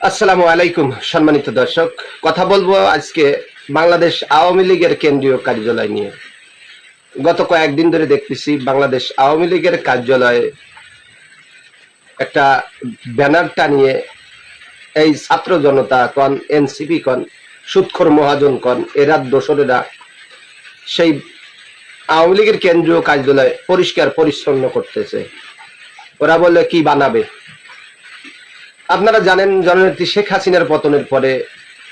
আসসালামু আলাইকুম সম্মানিত দর্শক, কথা বলবো আজকে বাংলাদেশ আওয়ামী লীগের কেন্দ্রীয় কার্যালয় নিয়ে। গত কয়েকদিন ধরে দেখতেছি বাংলাদেশ আওয়ামী লীগের কার্যালয়ে একটা ব্যানার টানিয়ে এই ছাত্র জনতা কন, এনসিপি কন, সুৎখোর মহাজন কন, এরা দোসরেরা সেই আওয়ামী লীগের কেন্দ্রীয় কার্যালয় পরিষ্কার পরিচ্ছন্ন করতেছে। ওরা বলে কি বানাবে। আপনারা জানেন জননেত্রী শেখ হাসিনার পতনের পরে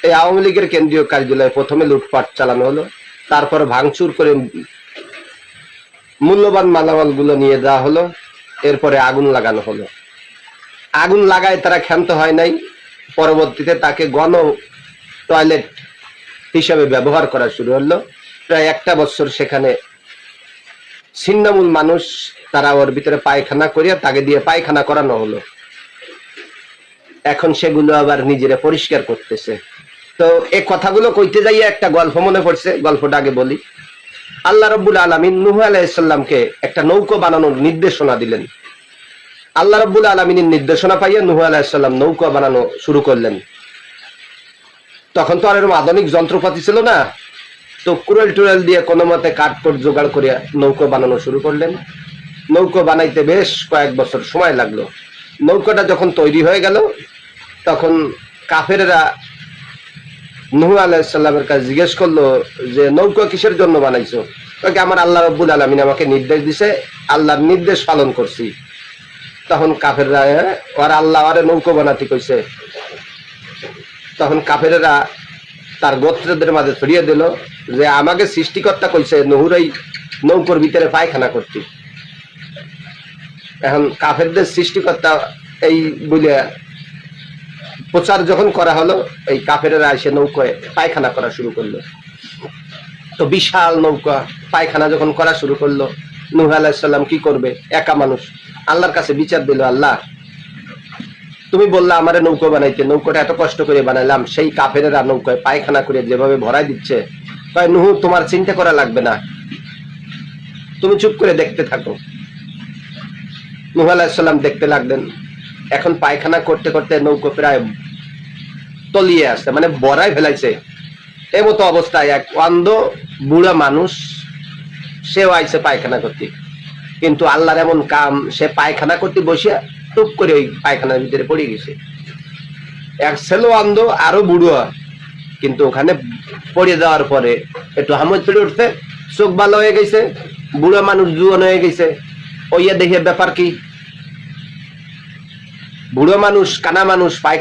এই আওয়ামী লীগের কেন্দ্রীয় কার্যালয়ে প্রথমে লুটপাট চালানো হলো, তারপর ভাঙচুর করে মূল্যবান মালামাল গুলো নিয়ে যাওয়া হলো, এরপরে আগুন লাগানো হলো। আগুন লাগায় তারা ক্ষান্ত হয় নাই, পরবর্তীতে তাকে গণ টয়লেট হিসাবে ব্যবহার করা শুরু হলো। প্রায় একটা বছর সেখানে ছিন্নমূল মানুষ তারা ওর ভিতরে পায়খানা করিয়া তাকে দিয়ে পায়খানা করানো হলো। এখন সেগুলো আবার নিজেরা পরিষ্কার করতেছে। তো এই কথাগুলো কইতে যাইয়া একটা গল্প মনে পড়ছে, গল্পটা আগে বলি। আল্লাহ রাব্বুল আলামিন নূহ আলাইহিস সালামকে একটা নৌকা বানানোর নির্দেশনা দিলেন। আল্লাহ রাব্বুল আলামিনের নির্দেশনা পাইয়া নূহ আলাইহিস সালাম নৌকা বানানো শুরু করলেন। তখন তো আর এরকম আধুনিক যন্ত্রপাতি ছিল না, তো কুড়াল টুড়াল দিয়ে কোনো মতে কাঠকোট জোগাড় করিয়া নৌকা বানানো শুরু করলেন। নৌকা বানাইতে বেশ কয়েক বছর সময় লাগলো। নৌকাটা যখন তৈরি হয়ে গেল, তখন কাফেররা নূহ আলাইহিস সালামের কাছে জিজ্ঞেস করলো যে নৌকা কিসের জন্য বানাইছো? তাকে আমার আল্লাহ রাব্বুল আলামিন আমাকে নির্দেশ দিছে, আল্লাহর নির্দেশ পালন করছি। তখন কাফেররা আর আল্লাহ আরে নৌকা বানাতে কইছে। তখন কাফেররা তার গোত্রদের মাঝে ছড়িয়ে দিল যে আমাকে সৃষ্টিকর্তা কইছে নহুরাই নৌকোর ভিতরে পায়খানা করতে। এখন কাফেরদের সৃষ্টিকর্তা এই বলে প্রচার যখন করা হলো, এই কাফেরেরা এসে নৌকায় পায়খানা করা শুরু করলো। তো বিশাল নৌকা পায়খানা যখন করা শুরু করলো, নূহ আলাইহিস সালাম কি করবে? একা মানুষ। আল্লাহর কাছে বিচার দিল, আল্লাহ তুমি বললা আমারে নৌকা বানাইতে, নৌকাটা এত কষ্ট করে বানাইলাম, সেই কাফেরেরা নৌকায় পায়খানা করে যেভাবে ভরাই দিচ্ছে, তাই নূহ তোমার চিন্তা করা লাগবে না, তুমি চুপ করে দেখতে থাকো। নূহ আলাইহিস সালাম দেখতে লাগলেন। এখন পায়খানা করতে করতে নৌকা প্রায় তলিয়ে আসছে, মানে বড়াই ফেলাইছে। এই মতো অবস্থায় এক অন্ধ বুড়া মানুষ সেও আইছে পায়খানা করতে। কিন্তু আল্লাহর এমন কাম, সে পায়খানা করতে বসিয়া টুপ করে ওই পায়খানার ভিতরে পড়ে গেছে। এক ছেলে অন্ধ, আরো বুড়ো, কিন্তু ওখানে পড়ে যাওয়ার পরে একটু হামদ ফেলে উঠছে, চোখ ভালো হয়ে গেছে, বুড়া মানুষ জুয়ান হয়ে গেছে। ওইয়া দেখে ব্যাপার কি, বুড়ো মানুষ কানা মানুষ পায়খানা